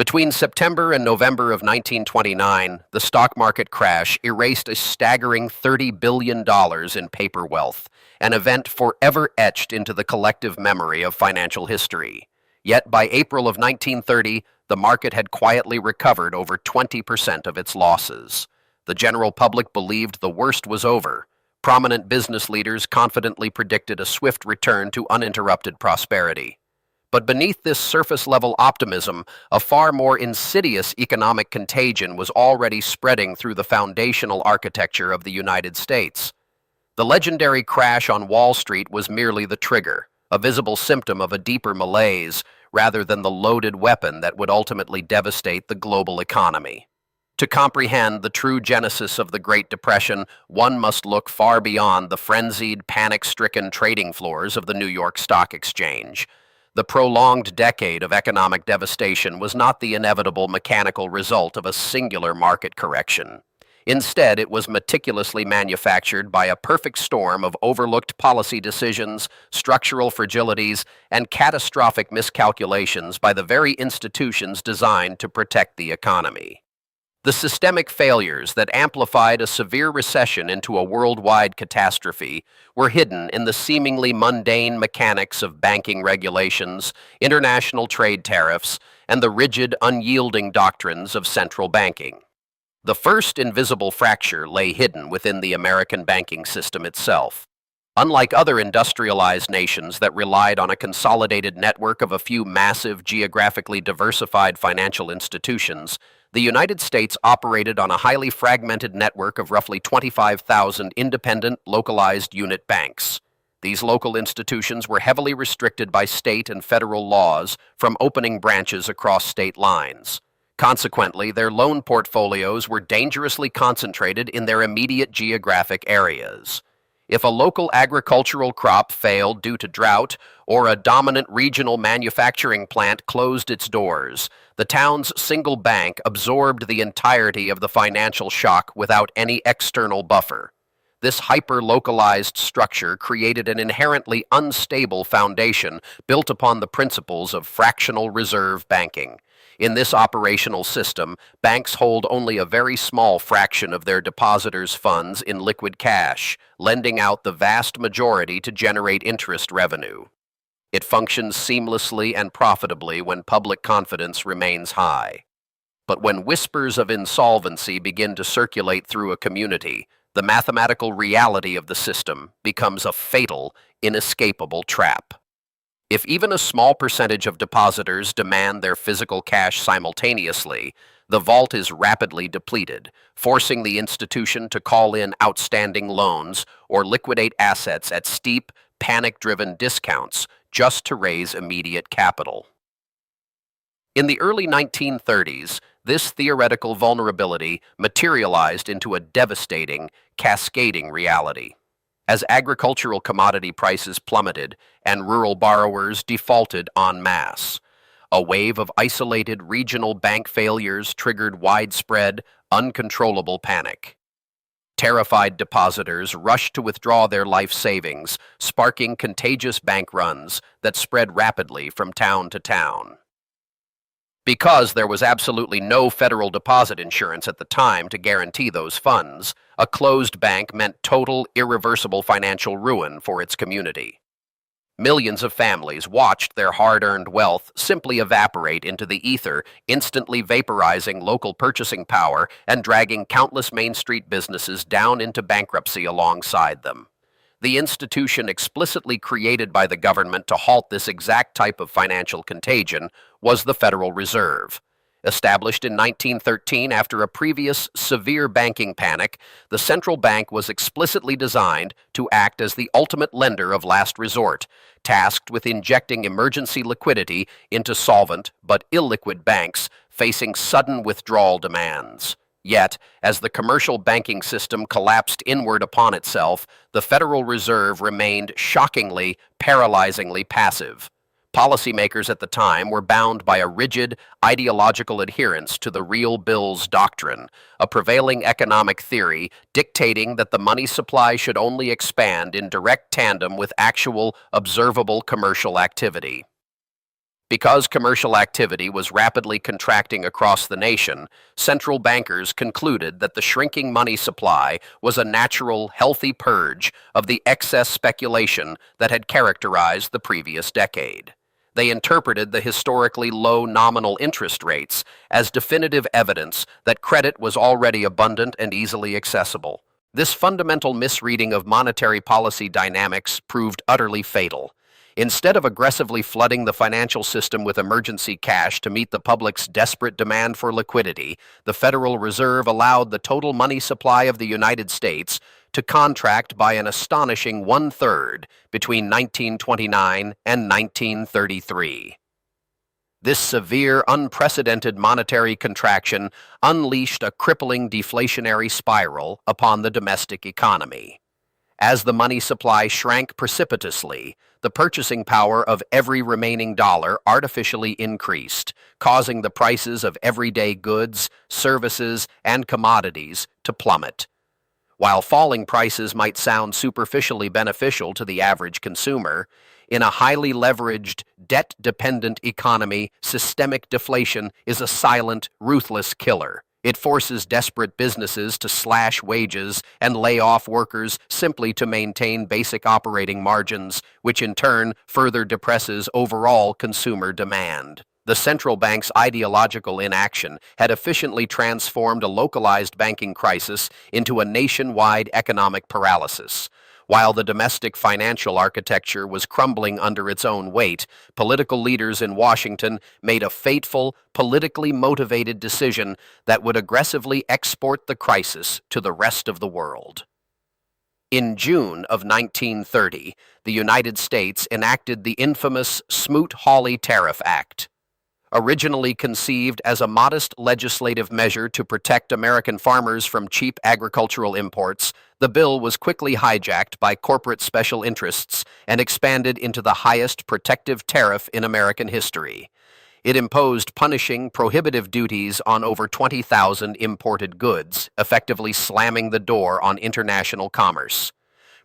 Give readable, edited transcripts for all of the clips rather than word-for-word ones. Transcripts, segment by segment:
Between September and November of 1929, the stock market crash erased a staggering $30 billion in paper wealth, an event forever etched into the collective memory of financial history. Yet by April of 1930, the market had quietly recovered over 20% of its losses. The general public believed the worst was over. Prominent business leaders confidently predicted a swift return to uninterrupted prosperity. But beneath this surface-level optimism, a far more insidious economic contagion was already spreading through the foundational architecture of the United States. The legendary crash on Wall Street was merely the trigger, a visible symptom of a deeper malaise, rather than the loaded weapon that would ultimately devastate the global economy. To comprehend the true genesis of the Great Depression, one must look far beyond the frenzied, panic-stricken trading floors of the New York Stock Exchange. The prolonged decade of economic devastation was not the inevitable mechanical result of a singular market correction. Instead, it was meticulously manufactured by a perfect storm of overlooked policy decisions, structural fragilities, and catastrophic miscalculations by the very institutions designed to protect the economy. The systemic failures that amplified a severe recession into a worldwide catastrophe were hidden in the seemingly mundane mechanics of banking regulations, international trade tariffs, and the rigid, unyielding doctrines of central banking. The first invisible fracture lay hidden within the American banking system itself. Unlike other industrialized nations that relied on a consolidated network of a few massive, geographically diversified financial institutions, the United States operated on a highly fragmented network of roughly 25,000 independent, localized unit banks. These local institutions were heavily restricted by state and federal laws from opening branches across state lines. Consequently, their loan portfolios were dangerously concentrated in their immediate geographic areas. If a local agricultural crop failed due to drought, or a dominant regional manufacturing plant closed its doors, the town's single bank absorbed the entirety of the financial shock without any external buffer. This hyper-localized structure created an inherently unstable foundation built upon the principles of fractional reserve banking. In this operational system, banks hold only a very small fraction of their depositors' funds in liquid cash, lending out the vast majority to generate interest revenue. It functions seamlessly and profitably when public confidence remains high. But when whispers of insolvency begin to circulate through a community, the mathematical reality of the system becomes a fatal, inescapable trap. If even a small percentage of depositors demand their physical cash simultaneously, the vault is rapidly depleted, forcing the institution to call in outstanding loans or liquidate assets at steep, panic-driven discounts just to raise immediate capital. In the early 1930s, this theoretical vulnerability materialized into a devastating, cascading reality. As agricultural commodity prices plummeted and rural borrowers defaulted en masse, a wave of isolated regional bank failures triggered widespread, uncontrollable panic. Terrified depositors rushed to withdraw their life savings, sparking contagious bank runs that spread rapidly from town to town. Because there was absolutely no federal deposit insurance at the time to guarantee those funds, a closed bank meant total, irreversible financial ruin for its community. Millions of families watched their hard-earned wealth simply evaporate into the ether, instantly vaporizing local purchasing power and dragging countless Main Street businesses down into bankruptcy alongside them. The institution explicitly created by the government to halt this exact type of financial contagion was the Federal Reserve. Established in 1913 after a previous severe banking panic, the central bank was explicitly designed to act as the ultimate lender of last resort, tasked with injecting emergency liquidity into solvent but illiquid banks facing sudden withdrawal demands. Yet, as the commercial banking system collapsed inward upon itself, the Federal Reserve remained shockingly, paralyzingly passive. Policymakers at the time were bound by a rigid, ideological adherence to the real bills doctrine, a prevailing economic theory dictating that the money supply should only expand in direct tandem with actual, observable commercial activity. Because commercial activity was rapidly contracting across the nation, central bankers concluded that the shrinking money supply was a natural, healthy purge of the excess speculation that had characterized the previous decade. They interpreted the historically low nominal interest rates as definitive evidence that credit was already abundant and easily accessible. This fundamental misreading of monetary policy dynamics proved utterly fatal. Instead of aggressively flooding the financial system with emergency cash to meet the public's desperate demand for liquidity, the Federal Reserve allowed the total money supply of the United States to contract by an astonishing one-third between 1929 and 1933. This severe, unprecedented monetary contraction unleashed a crippling deflationary spiral upon the domestic economy. As the money supply shrank precipitously, the purchasing power of every remaining dollar artificially increased, causing the prices of everyday goods, services, and commodities to plummet. While falling prices might sound superficially beneficial to the average consumer, in a highly leveraged, debt-dependent economy, systemic deflation is a silent, ruthless killer. It forces desperate businesses to slash wages and lay off workers simply to maintain basic operating margins, which in turn further depresses overall consumer demand. The central bank's ideological inaction had efficiently transformed a localized banking crisis into a nationwide economic paralysis. While the domestic financial architecture was crumbling under its own weight, political leaders in Washington made a fateful, politically motivated decision that would aggressively export the crisis to the rest of the world. In June of 1930, the United States enacted the infamous Smoot-Hawley Tariff Act. Originally conceived as a modest legislative measure to protect American farmers from cheap agricultural imports, the bill was quickly hijacked by corporate special interests and expanded into the highest protective tariff in American history. It imposed punishing, prohibitive duties on over 20,000 imported goods, effectively slamming the door on international commerce.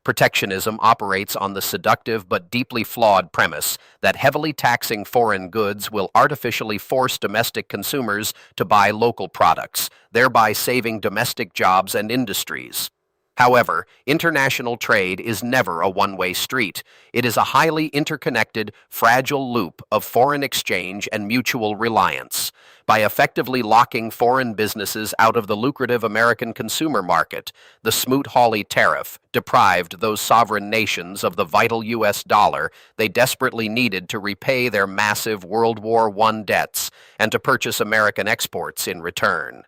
Protectionism operates on the seductive but deeply flawed premise that heavily taxing foreign goods will artificially force domestic consumers to buy local products, thereby saving domestic jobs and industries. However, international trade is never a one-way street. It is a highly interconnected, fragile loop of foreign exchange and mutual reliance. By effectively locking foreign businesses out of the lucrative American consumer market, the Smoot-Hawley Tariff deprived those sovereign nations of the vital U.S. dollar they desperately needed to repay their massive World War I debts and to purchase American exports in return.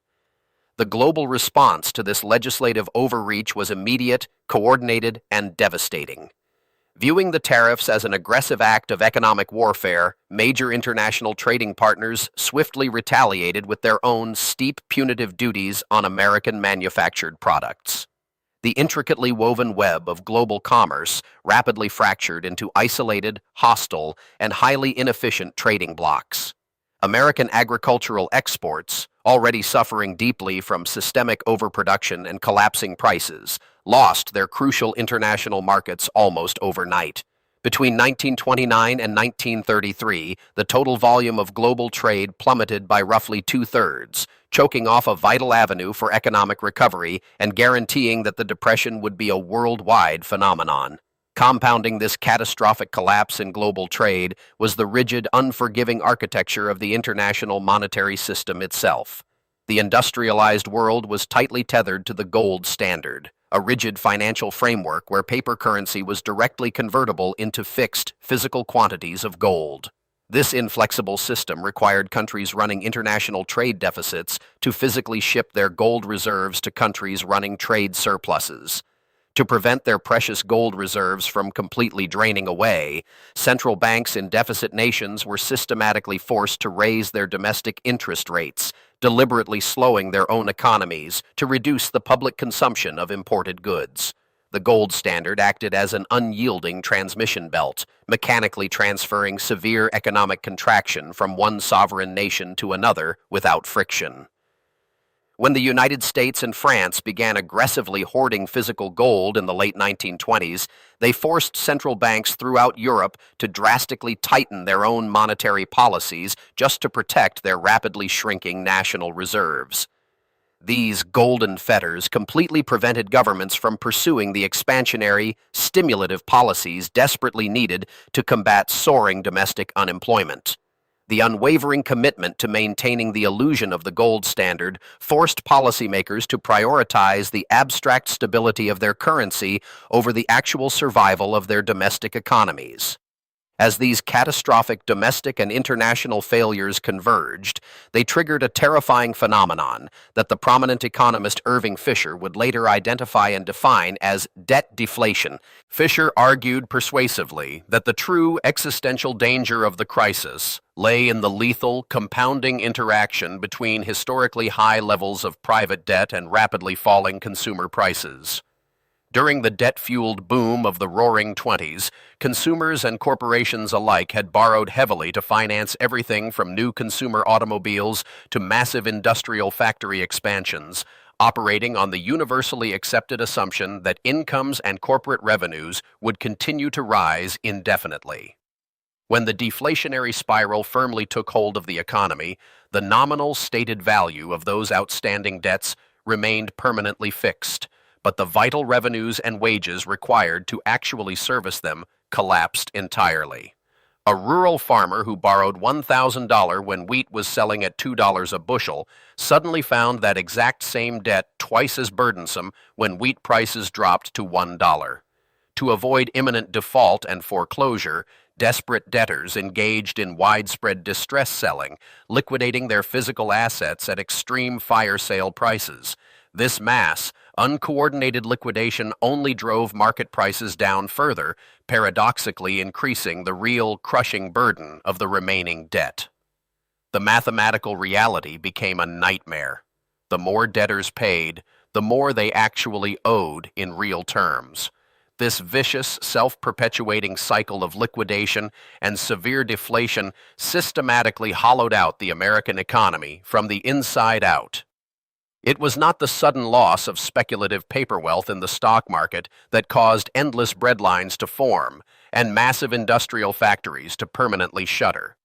The global response to this legislative overreach was immediate, coordinated, and devastating. Viewing the tariffs as an aggressive act of economic warfare, major international trading partners swiftly retaliated with their own steep punitive duties on American manufactured products. The intricately woven web of global commerce rapidly fractured into isolated, hostile, and highly inefficient trading blocs. American agricultural exports, already suffering deeply from systemic overproduction and collapsing prices, lost their crucial international markets almost overnight. Between 1929 and 1933, the total volume of global trade plummeted by roughly two-thirds, choking off a vital avenue for economic recovery and guaranteeing that the Depression would be a worldwide phenomenon. Compounding this catastrophic collapse in global trade was the rigid, unforgiving architecture of the international monetary system itself. The industrialized world was tightly tethered to the gold standard, a rigid financial framework where paper currency was directly convertible into fixed, physical quantities of gold. This inflexible system required countries running international trade deficits to physically ship their gold reserves to countries running trade surpluses. To prevent their precious gold reserves from completely draining away, central banks in deficit nations were systematically forced to raise their domestic interest rates, deliberately slowing their own economies to reduce the public consumption of imported goods. The gold standard acted as an unyielding transmission belt, mechanically transferring severe economic contraction from one sovereign nation to another without friction. When the United States and France began aggressively hoarding physical gold in the late 1920s, they forced central banks throughout Europe to drastically tighten their own monetary policies just to protect their rapidly shrinking national reserves. These golden fetters completely prevented governments from pursuing the expansionary, stimulative policies desperately needed to combat soaring domestic unemployment. The unwavering commitment to maintaining the illusion of the gold standard forced policymakers to prioritize the abstract stability of their currency over the actual survival of their domestic economies. As these catastrophic domestic and international failures converged, they triggered a terrifying phenomenon that the prominent economist Irving Fisher would later identify and define as debt deflation. Fisher argued persuasively that the true existential danger of the crisis lay in the lethal, compounding interaction between historically high levels of private debt and rapidly falling consumer prices. During the debt-fueled boom of the Roaring Twenties, consumers and corporations alike had borrowed heavily to finance everything from new consumer automobiles to massive industrial factory expansions, operating on the universally accepted assumption that incomes and corporate revenues would continue to rise indefinitely. When the deflationary spiral firmly took hold of the economy, the nominal stated value of those outstanding debts remained permanently fixed, but the vital revenues and wages required to actually service them collapsed entirely. A rural farmer who borrowed $1,000 when wheat was selling at $2 a bushel suddenly found that exact same debt twice as burdensome when wheat prices dropped to $1. To avoid imminent default and foreclosure, desperate debtors engaged in widespread distress selling, liquidating their physical assets at extreme fire sale prices. This mass, uncoordinated liquidation only drove market prices down further, paradoxically increasing the real crushing burden of the remaining debt. The mathematical reality became a nightmare. The more debtors paid, the more they actually owed in real terms. This vicious, self-perpetuating cycle of liquidation and severe deflation systematically hollowed out the American economy from the inside out. It was not the sudden loss of speculative paper wealth in the stock market that caused endless breadlines to form and massive industrial factories to permanently shutter.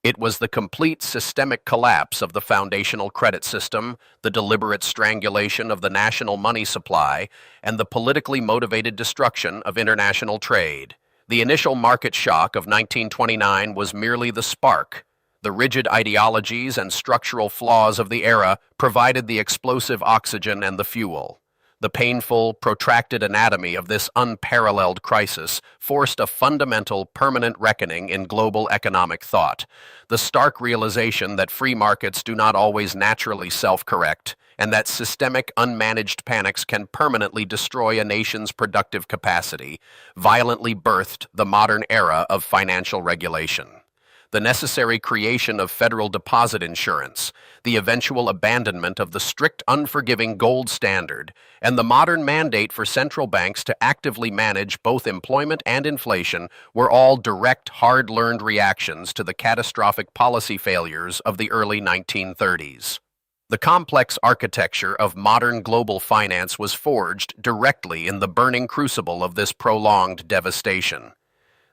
It was the complete systemic collapse of the foundational credit system, the deliberate strangulation of the national money supply, and the politically motivated destruction of international trade. The initial market shock of 1929 was merely the spark. The rigid ideologies and structural flaws of the era provided the explosive oxygen and the fuel. The painful, protracted anatomy of this unparalleled crisis forced a fundamental, permanent reckoning in global economic thought. The stark realization that free markets do not always naturally self-correct, and that systemic, unmanaged panics can permanently destroy a nation's productive capacity, violently birthed the modern era of financial regulation. The necessary creation of federal deposit insurance, the eventual abandonment of the strict unforgiving gold standard, and the modern mandate for central banks to actively manage both employment and inflation were all direct, hard-learned reactions to the catastrophic policy failures of the early 1930s. The complex architecture of modern global finance was forged directly in the burning crucible of this prolonged devastation.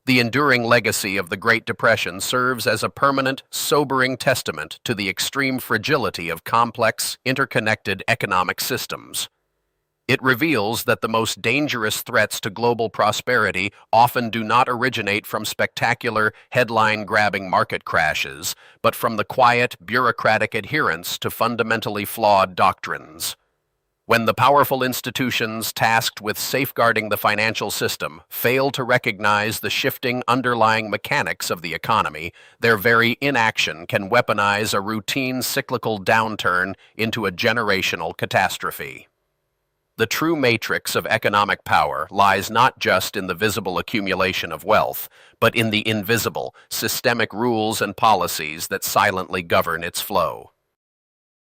The enduring legacy of the Great Depression serves as a permanent, sobering testament to the extreme fragility of complex, interconnected economic systems. It reveals that the most dangerous threats to global prosperity often do not originate from spectacular, headline-grabbing market crashes, but from the quiet, bureaucratic adherence to fundamentally flawed doctrines. When the powerful institutions tasked with safeguarding the financial system fail to recognize the shifting underlying mechanics of the economy, their very inaction can weaponize a routine cyclical downturn into a generational catastrophe. The true matrix of economic power lies not just in the visible accumulation of wealth, but in the invisible, systemic rules and policies that silently govern its flow.